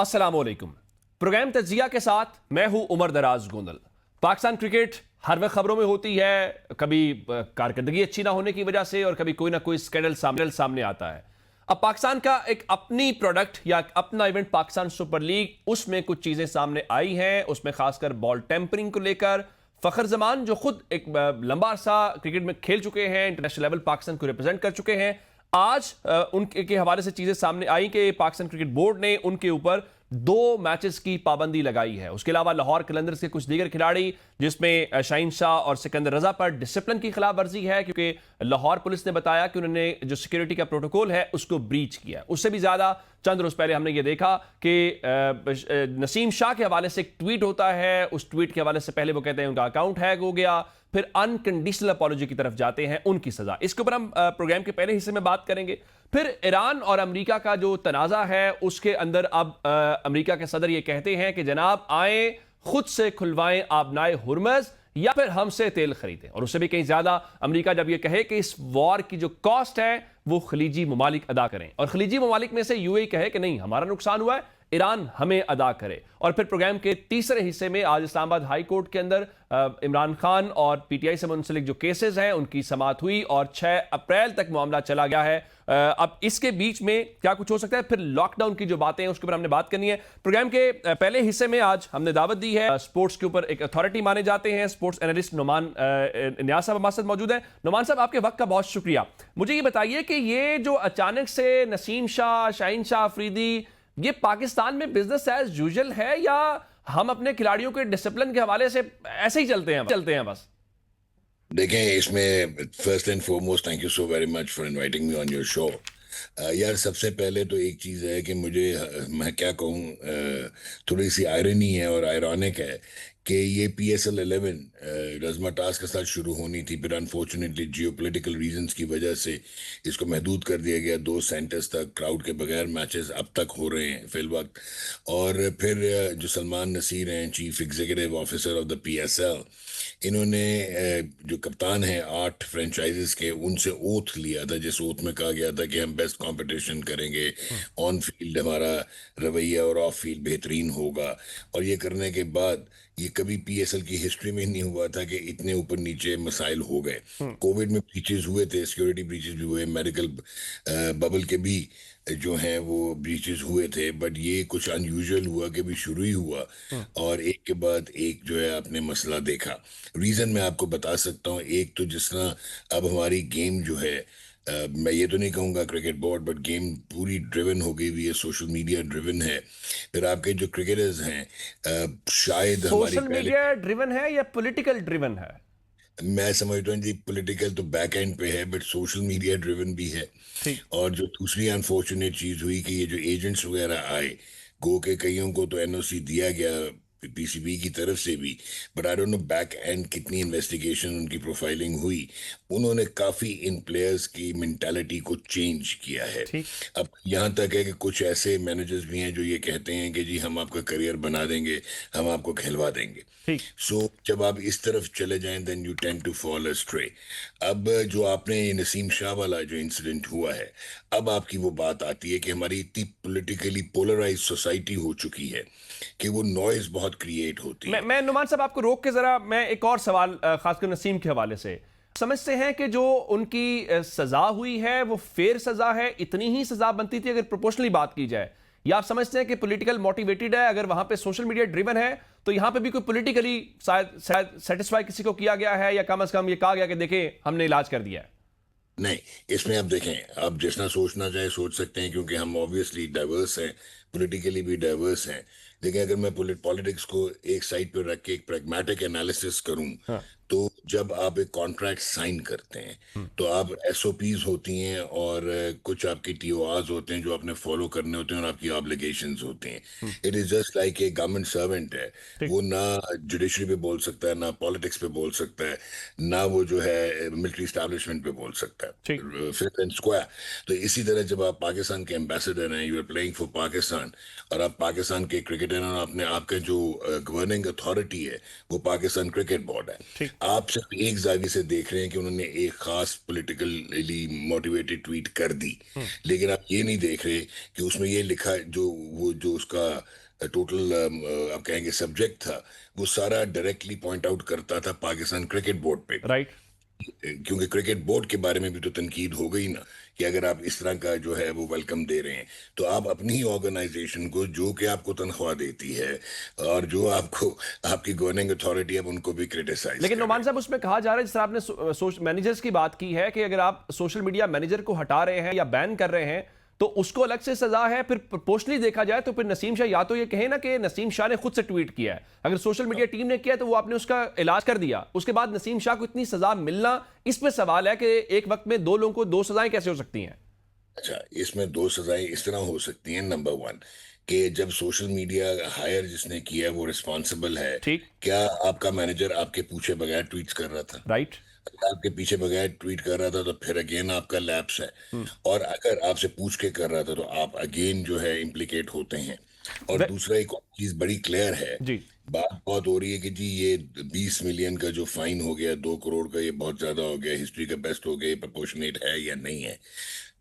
अस्सलामुअलैकुम। प्रोग्राम तज्जिया के साथ मैं हूं उमर दराज गोंदल। पाकिस्तान क्रिकेट हर वक्त खबरों में होती है, कभी कारकर्दगी अच्छी ना होने की वजह से और कभी कोई ना कोई स्कैंडल सामने आता है। अब पाकिस्तान का एक अपनी प्रोडक्ट या अपना इवेंट पाकिस्तान सुपर लीग, उसमें कुछ चीजें सामने आई हैं। उसमें खासकर बॉल टेम्परिंग को लेकर फखर जमान जो खुद एक लंबा अरसा क्रिकेट में खेल चुके हैं, इंटरनेशनल लेवल पाकिस्तान को रिप्रेजेंट कर चुके हैं, आज उनके हवाले से चीजें सामने आई कि पाकिस्तान क्रिकेट बोर्ड ने उनके ऊपर 2 मैचेस की पाबंदी लगाई है। उसके अलावा लाहौर कलंदर्स के कुछ दीगर खिलाड़ी, जिसमें शाहीन शाह और सिकंदर रजा पर डिसिप्लिन की खिलाफ वर्जी है, क्योंकि लाहौर पुलिस ने बताया कि उन्होंने जो सिक्योरिटी का प्रोटोकॉल है उसको ब्रीच किया। उससे भी ज्यादा चंद रोज पहले हमने ये देखा कि नसीम शाह के हवाले से एक ट्वीट होता है। उस ट्वीट के हवाले से पहले वो कहते हैं उनका अकाउंट हैक हो गया, फिर अनकंडीशनल अपॉलॉजी की तरफ जाते हैं, उनकी सजा। इसके ऊपर हम प्रोग्राम के पहले हिस्से में बात करेंगे। फिर ईरान और अमेरिका का जो तनाजा है उसके अंदर अब अमेरिका के सदर ये कहते हैं कि जनाब आए खुद से खुलवाएं आबनाए हुर्मज या फिर हमसे तेल खरीदें। और उससे भी कहीं ज्यादा अमेरिका जब ये कहे कि इस वॉर की जो कॉस्ट है वो खलीजी ममालिक अदा करें, और खलीजी ममालिक में से यूएई कहे कि नहीं हमारा नुकसान हुआ है, ईरान हमें अदा करे। और फिर प्रोग्राम के तीसरे हिस्से में आज इस्लामाबाद हाई कोर्ट के अंदर इमरान खान और पीटीआई से मुंसलिक जो केसेस हैं उनकी समाअत हुई और 6 अप्रैल तक मामला चला गया है। अब इसके बीच में क्या कुछ हो सकता है, फिर लॉकडाउन की जो बातें हैं उसके ऊपर हमने बात करनी है। प्रोग्राम के पहले हिस्से में आज हमने दावत दी है, स्पोर्ट्स के ऊपर एक अथॉरिटी माने जाते हैं, स्पोर्ट्स एनालिस्ट नुमान नियाज साहब हमारे साथ मौजूद है। नुमान साहब, आपके वक्त का बहुत शुक्रिया। मुझे ये बताइए कि ये जो अचानक से नसीम शाह, शाहीन शाह अफरीदी, ये पाकिस्तान में बिजनेस एज यूजुअल है या हम अपने खिलाड़ियों के डिसिप्लिन के हवाले से ऐसे ही चलते हैं बस? देखें, इसमें first and foremost thank you so very much for inviting me on your show. यार, सबसे पहले तो एक चीज़ है कि मुझे मैं क्या कहूँ, थोड़ी सी आयरनी है और आयरॉनिक है कि ये PSL 11 रज़मताज़ के साथ शुरू होनी थी, फिर अनफॉर्चुनेटली जियोपॉलिटिकल रीजंस की वजह से इसको महदूद कर दिया गया। 2 सेंटर्स तक क्राउड के बगैर मैचेस अब तक हो रहे हैं फिल वक्त। और फिर जो सलमान नसीर हैं, chief executive officer of the PSL, इन्होंने जो कप्तान हैं 8 फ्रेंचाइजेस के, उनसे ओथ लिया था, जिस ओथ में कहा गया था कि हम बेस्ट कंपटीशन करेंगे, ऑन फील्ड हमारा रवैया और ऑफ फील्ड बेहतरीन होगा। और ये करने के बाद ये कभी PSL की हिस्ट्री में नहीं हुआ था कि इतने ऊपर नीचे मसाइल हो गए। कोविड में ब्रीचेस हुए थे, सिक्योरिटी ब्रीचेस भी हुए, मेडिकल बबल के भी जो हैं वो ब्रीचेस हुए थे, बट ये कुछ अनयूजुअल हुआ कि भी शुरू ही हुआ और एक के बाद एक जो है आपने मसला देखा। रीज़न मैं आपको बता सकता हूँ। एक तो जिस तरह अब हमारी गेम जो है, मैं ये तो नहीं कहूँगा क्रिकेट बोर्ड, बट गेम पूरी ड्रिवन हो गई हुई है, सोशल मीडिया ड्रिवन है। फिर आपके जो क्रिकेटर्स हैं, शायद हमारी सोशल मीडिया ड्रिवन है या पॉलिटिकल ड्रिवन है? मैं समझता हूँ जी, पॉलिटिकल तो बैक एंड पे है, बट सोशल मीडिया ड्रिवन भी है। ठीक। और जो दूसरी अनफॉर्चुनेट चीज हुई कि ये जो एजेंट्स वगैरह आए, गो के कईयों को तो NOC दिया गया PCB की तरफ से भी, but I don't know back and कितनी इन्वेस्टिगेशन उनकी प्रोफाइलिंग हुई। उन्होंने काफी इन प्लेयर्स की मेंटालिटी को चेंज किया है। ठीक। अब यहाँ तक है कि कुछ ऐसे मैनेजर्स भी हैं जो ये कहते हैं कि जी हम आपका करियर बना देंगे, हम आपको खिलवा देंगे। ठीक। सो जब आप इस तरफ चले जाएं, then you tend to fall astray. अब जो आपने ये नसीम शाह वाला जो इंसिडेंट हुआ है, अब आपकी वो बात आती है कि हमारी इतनी पॉलिटिकली पोलराइज सोसाइटी हो चुकी है कि वो नॉइज बहुत क्रिएट होती है। मैं नुमान साहब आपको रोक के जरा मैं एक और सवाल खासकर नसीम के हवाले से, समझते हैं कि जो उनकी सजा हुई है वो फेयर सजा है, इतनी ही सजा बनती थी अगर प्रोपोर्शनली बात की जाए, या आप समझते हैं कि पॉलिटिकल मोटिवेटेड है? अगर वहां पे सोशल मीडिया ड्रिवन है तो यहां पे भी कोई पॉलिटिकली शायद सेटिस्फाई किसी को किया गया है, या कम से कम ये कहा गया कि देखें हमने इलाज कर दिया है? नहीं, इसमें आप देखें, आप जितना सोचना चाहे सोच सकते हैं, क्योंकि हम ऑब्वियसली डाइवर्स हैं, पॉलिटिकली भी डाइवर्स हैं। लेकिन अगर मैं पॉलिटिक्स को एक साइड पर रख के एक प्रैग्मेटिक एनालिसिस करूं, हाँ। तो जब आप एक कॉन्ट्रैक्ट साइन करते हैं तो आप SOPs होती हैं और कुछ आपके TORs होते हैं जो आपने फॉलो करने होते हैं और आपकी ऑब्लिगेशंस होते हैं। It is just like a government servant है, ठीक। वो ना जुडिशरी पे बोल सकता है, ना पॉलिटिक्स पे बोल सकता है, ना वो जो है मिलिट्री स्टैब्लिशमेंट पे बोल सकता ठीक। है, फिट एंड स्क्वायर। तो इसी तरह जब आप पाकिस्तान के एम्बेसडर हैं, you are playing for Pakistan, और आप पाकिस्तान के क्रिकेटर हैं, और आपने आपका जो गवर्निंग अथॉरिटी है वो पाकिस्तान क्रिकेट बोर्ड है, ठीक। आप सिर्फ एक जाविये से देख रहे हैं कि उन्होंने एक खास पॉलिटिकली मोटिवेटेड ट्वीट कर दी, हम्म, लेकिन आप ये नहीं देख रहे कि उसमें ये लिखा, जो उसका टोटल आप कहेंगे सब्जेक्ट था, वो सारा डायरेक्टली पॉइंट आउट करता था पाकिस्तान क्रिकेट बोर्ड पे भी। राइट। क्योंकि क्रिकेट बोर्ड के बारे में भी तो तनकीद हो गई ना, कि अगर आप इस तरह का जो है वो वेलकम दे रहे हैं, तो आप अपनी ही ऑर्गेनाइजेशन को, जो कि आपको तनख्वाह देती है और जो आपको आपकी गवर्निंग अथॉरिटी है, अब उनको भी क्रिटिसाइज लेकिन करें। नोमान साहब, उसमें कहा जा रहा है, जिस तरह आपने मैनेजर्स की बात की है, कि अगर आप सोशल मीडिया मैनेजर को हटा रहे हैं या बैन कर रहे हैं तो उसको अलग से सजा है। फिर प्रोपोर्शनली देखा जाए तो फिर नसीम शाह या तो ये कहे ना कि नसीम शाह ने खुद से ट्वीट किया है, अगर सोशल मीडिया टीम ने किया तो वो आपने उसका इलाज कर दिया, उसके बाद नसीम शाह को इतनी सजा मिलना, इस पे सवाल है कि एक वक्त में दो लोगों को दो सजाएं कैसे हो सकती हैं? अच्छा, इसमें दो सजाएं इस तरह हो सकती हैं। नंबर वन, कि जब सोशल मीडिया हायर जिसने किया है वो रिस्पॉन्सिबल है। ठीक। क्या आपका मैनेजर आपके पूछे बगैर ट्वीट्स कर रहा था? राइट। अगर आपके पीछे बगैर ट्वीट कर रहा था तो फिर अगेन आपका लैप्स है। और अगर आपसे पूछ के कर रहा था तो आप अगेन जो है इम्प्लीकेट होते हैं। और दूसरा एक और चीज बड़ी क्लियर है, जी। बात बहुत हो रही है कि जी ये 20 मिलियन का जो फाइन हो गया, 2 करोड़ का, ये बहुत ज्यादा हो गया, हिस्ट्री का बेस्ट हो गया, ये प्रोपोर्शनेट है या नहीं है।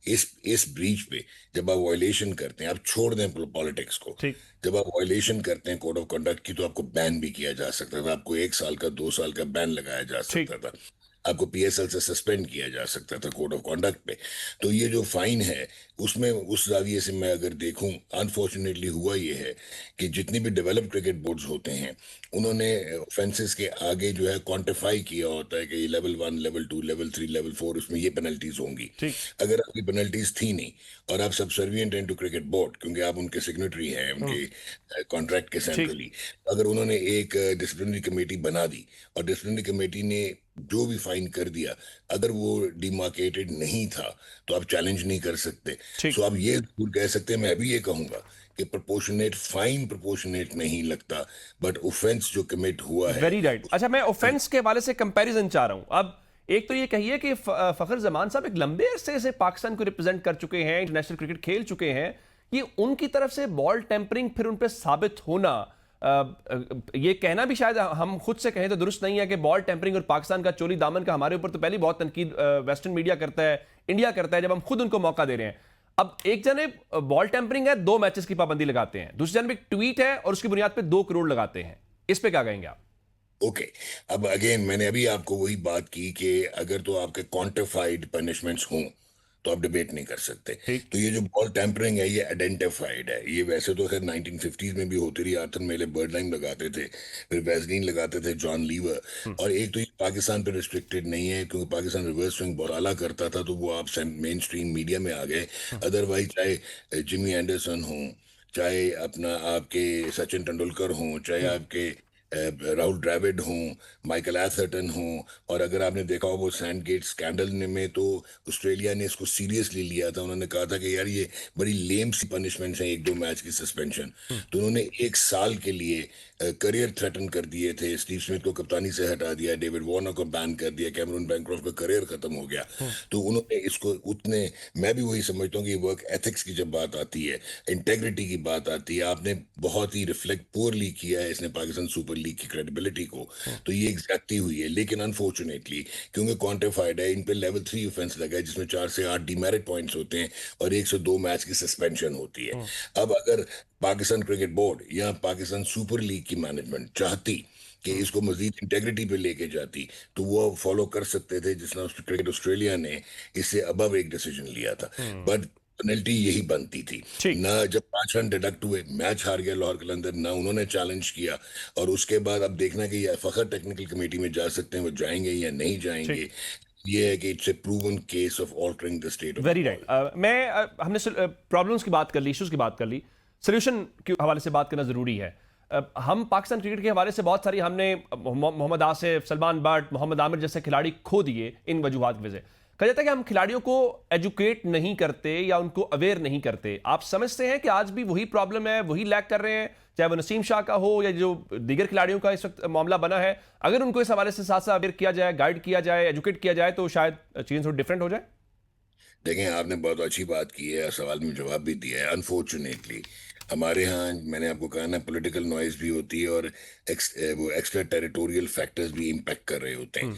इस ब्रीच पे जब आप वायलेशन करते हैं, आप छोड़ दें पॉलिटिक्स को, ठीक। जब आप वायलेशन करते हैं कोड ऑफ कंडक्ट की, तो आपको बैन भी किया जा सकता था, आपको 1 साल का 2 साल का बैन लगाया जा ठीक। सकता था, आपको पीएसएल से सस्पेंड किया जा सकता था कोड ऑफ कंडक्ट पे। तो ये जो फाइन है, उसमें उस जाविये से मैं अगर देखूं, अनफॉर्चुनेटली हुआ ये है कि जितनी भी डेवलप्ड क्रिकेट बोर्ड्स होते हैं, उन्होंने ऑफेंसेस के आगे जो है क्वांटिफाई किया होता है कि ये लेवल 1, लेवल 2, लेवल 3, लेवल 4, उसमें ये पेनल्टीज होंगी। ठीक। अगर आपकी पेनल्टीज थी नहीं और आप सबसर्विएंट हैं टू क्रिकेट बोर्ड, क्योंकि आप उनके सिग्नेटरी हैं उनके कॉन्ट्रैक्ट के ठीक। सेंट्रली, अगर उन्होंने एक डिसिप्लिनरी कमेटी बना दी और डिसिप्लिनरी कमेटी ने जो भी फाइन कर दिया, अगर वो डिमार्केटेड नहीं था, तो आप चैलेंज नहीं कर सकते। ठीक। सो आप ये जरूर कह सकते हैं, मैं भी ये कहूंगा कि प्रोपोर्शनेट फाइन प्रोपोर्शनेट नहीं लगता, बट ऑफेंस जो कमिट हुआ है। Very right. अच्छा, मैं ऑफेंस के हवाले से कंपैरिजन चाह रहा हूं। अब एक तो ये कहिए कि फखर जमान साहब एक लंबे अरसे से पाकिस्तान को रिप्रेजेंट कर चुके हैं, इंटरनेशनल क्रिकेट खेल चुके हैं, ये उनकी तरफ से बॉल टेम्परिंग फिर उन पर साबित होना, ये कहना भी शायद हम खुद से कहें तो दुरुस्त नहीं है कि बॉल टेम्परिंग और पाकिस्तान का चोली दामन का हमारे ऊपर तो पहले बहुत तनकीद वेस्टर्न मीडिया करता है, इंडिया करता है, जब हम खुद उनको मौका दे रहे हैं। अब एक जने बॉल टेम्परिंग है, 2 मैचेस की पाबंदी लगाते हैं, दूसरी जन एक ट्वीट है और उसकी बुनियाद पर 2 करोड़ लगाते हैं। इस पे क्या कहेंगे आप? ओके, अब अगेन मैंने अभी आपको वही बात की कि अगर तो आपके क्वांटिफाइड पनिशमेंट्स हों तो आप डिबेट नहीं कर सकते। ठीक। तो ये जो बॉल टेम्परिंग है, ये आइडेंटिफाइड है। ये वैसे तो खैर 1950s में भी होती रही, आर्थर मेले बर्ड लाइन लगाते थे, फिर वैसलीन लगाते थे जॉन लीवर। और एक तो ये पाकिस्तान पे रिस्ट्रिक्टेड नहीं है, क्योंकि पाकिस्तान रिवर्स स्विंग बॉला करता था, तो वो आप मेन स्ट्रीम मीडिया में आ गए। अदरवाइज चाहे जिमी एंडरसन हो, चाहे अपना आपके सचिन तेंदुलकर हों, चाहे आपके राहुल द्रविड़ हों, माइकल एथरटन हों, और अगर आपने देखा हो वो सैंडगेट स्कैंडल में तो ऑस्ट्रेलिया ने इसको सीरियसली लिया था। उन्होंने कहा था कि यार ये बड़ी लेम सी पनिशमेंट है, 1-2 मैच की सस्पेंशन। तो उन्होंने 1 साल के लिए करियर थ्रेटन कर दिए थे। स्टीव स्मिथ को कप्तानी से हटा दिया, डेविड वार्नर को बैन कर दिया, कैमरून बैंक्रॉफ्ट का करियर खत्म हो गया। तो उन्होंने इसको उतने, मैं भी वही समझता हूँ कि वर्क एथिक्स की जब बात आती है, इंटेग्रिटी की बात आती है, आपने बहुत ही रिफ्लेक्ट पुअरली किया है इसने पाकिस्तान सुपर लीग की क्रेडिबिलिटी को, तो ये एग्जैक्टली हुई है। लेकिन अनफॉर्चुनेटली क्योंकि क्वांटिफाइड है, इन पे लेवल 3 ऑफेंस लगा है, जिसमें 4 से 8 डिमेरिट पॉइंट्स होते हैं और 1 से 2 मैच की सस्पेंशन होती है। अब अगर पाकिस्तान क्रिकेट बोर्ड या पाकिस्तान सुपर लीग की मैनेजमेंट चाहती कि इसको मजीद इंटेग्रिटी पे लेके जाती, तो वो फॉलो कर सकते थे, जिस तरह क्रिकेट ऑस्ट्रेलिया ने इससे अबव एक डिसीजन लिया था। बट पेनल्टी यही बनती थी ठीक। ना। जब 5 रन डिडक्ट हुए, मैच हार गया लाहौर कलंदर, ना उन्होंने चैलेंज किया। और उसके बाद अब देखना कि ये फखर टेक्निकल कमेटी में जा सकते हैं, वो जाएंगे या नहीं जाएंगे। ये है कि it's a proven case of altering the state of very right. हमने प्रॉब्लम्स की बात कर ली, इश्यूज की बात कर ली, सोल्यूशन के हवाले से बात करना जरूरी है। हम पाकिस्तान क्रिकेट के हवाले से बहुत सारी, हमने मोहम्मद आसिफ, सलमान बट, मोहम्मद आमिर जैसे खिलाड़ी खो दिए इन वजूहात की वजह से। कहा जाता है कि हम खिलाड़ियों को एजुकेट नहीं करते या उनको अवेयर नहीं करते। आप समझते हैं कि आज भी वही प्रॉब्लम है, वही लैक कर रहे हैं, चाहे वो नसीम शाह का हो या जो दीगर खिलाड़ियों का इस वक्त मामला बना है? अगर उनको इस हवाले से साथ साथ अवेयर किया जाए, गाइड किया जाए, एजुकेट किया जाए, तो शायद चीजें थोड़ी डिफरेंट हो जाए। देखें, आपने बहुत अच्छी बात की है, सवाल में जवाब भी दिया है। अनफॉर्चुनेटली हमारे यहाँ, मैंने आपको कहा ना, पॉलिटिकल नॉइज भी होती है और वो एक्स्ट्रा टेरिटोरियल फैक्टर्स भी इम्पैक्ट कर रहे होते हैं।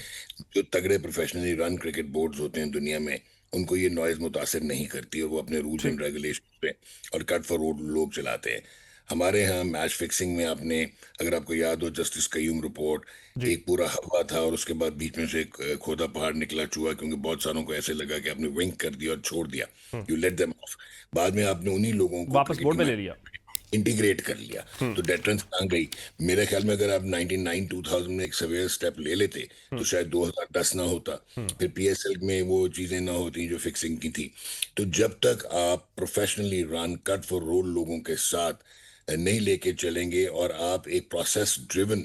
जो तगड़े प्रोफेशनली रन क्रिकेट बोर्ड्स होते हैं दुनिया में, उनको ये नॉइज मुतासर नहीं करती और वो अपने रूल्स ठीक। एंड रेगुलेशन पे और कट फॉर रोड लोग चलाते हैं। हमारे यहाँ मैच फिक्सिंग में आपने, अगर आपको याद हो, जस्टिस कयूम रिपोर्ट, जी। एक पूरा हवा था और उसके बाद बीच में से एक खोदा पहाड़ निकला चूहा, क्योंकि बहुत सारों को ऐसे लगा कि आपने विंक कर दिया और छोड़ दिया, यू लेट देम ऑफ। बाद में आपने उन्हीं लोगों को वापस बोर्ड क्रिकेटिंग में में ले लिया। इंटीग्रेट कर लिया, तो डेटरेंस कहाँ गई? मेरे ख्याल में अगर आप 99 2000 में एक सवेयर स्टेप ले लेते तो शायद 2010 ना होता, फिर पीएसएल में वो चीजें ना होती जो फिक्सिंग की थी। तो जब तक आप professionally run cut for role लोगों के साथ नहीं लेके चलेंगे और आप एक प्रोसेस ड्रिवन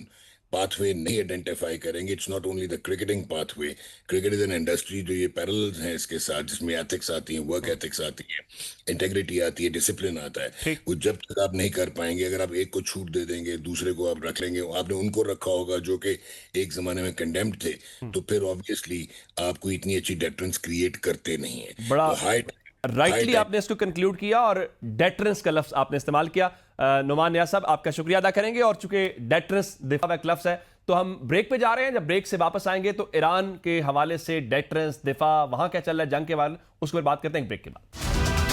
पाथवे नहीं आइडेंटिफाई करेंगे, it's not only the cricketing pathway, cricket is an industry जो ये पैरेलल्स हैं इसके साथ, जिसमें एथिक्स आती हैं, वर्क एथिक्स आती है, इंटेग्रिटी आती है, डिसिप्लिन आता है। ठीक। वो जब तक आप नहीं कर पाएंगे, अगर आप एक को छूट दे देंगे, दूसरे को आप रख लेंगे, आपने उनको रखा होगा जो कि एक जमाने में कंडेम्ड थे, तो फिर ऑब्वियसली आप कोई इतनी अच्छी डेटरेंस क्रिएट करते नहीं है। बड़ा तो हाई हाई राइटली टाइम। आपने इसको कंक्लूड किया और डेटरेंस का लफ्ज आपने इस्तेमाल किया। नुमान नियाज़ साहब, आपका शुक्रिया अदा करेंगे। और चूंकि डेटरेंस दिफा का एक लफ्ज है, तो हम ब्रेक पे जा रहे हैं। जब ब्रेक से वापस आएंगे तो ईरान के हवाले से डेटरेंस दिफा, वहां क्या चल रहा है जंग के बारे में, उसके बारे में बात करते हैं ब्रेक के बाद।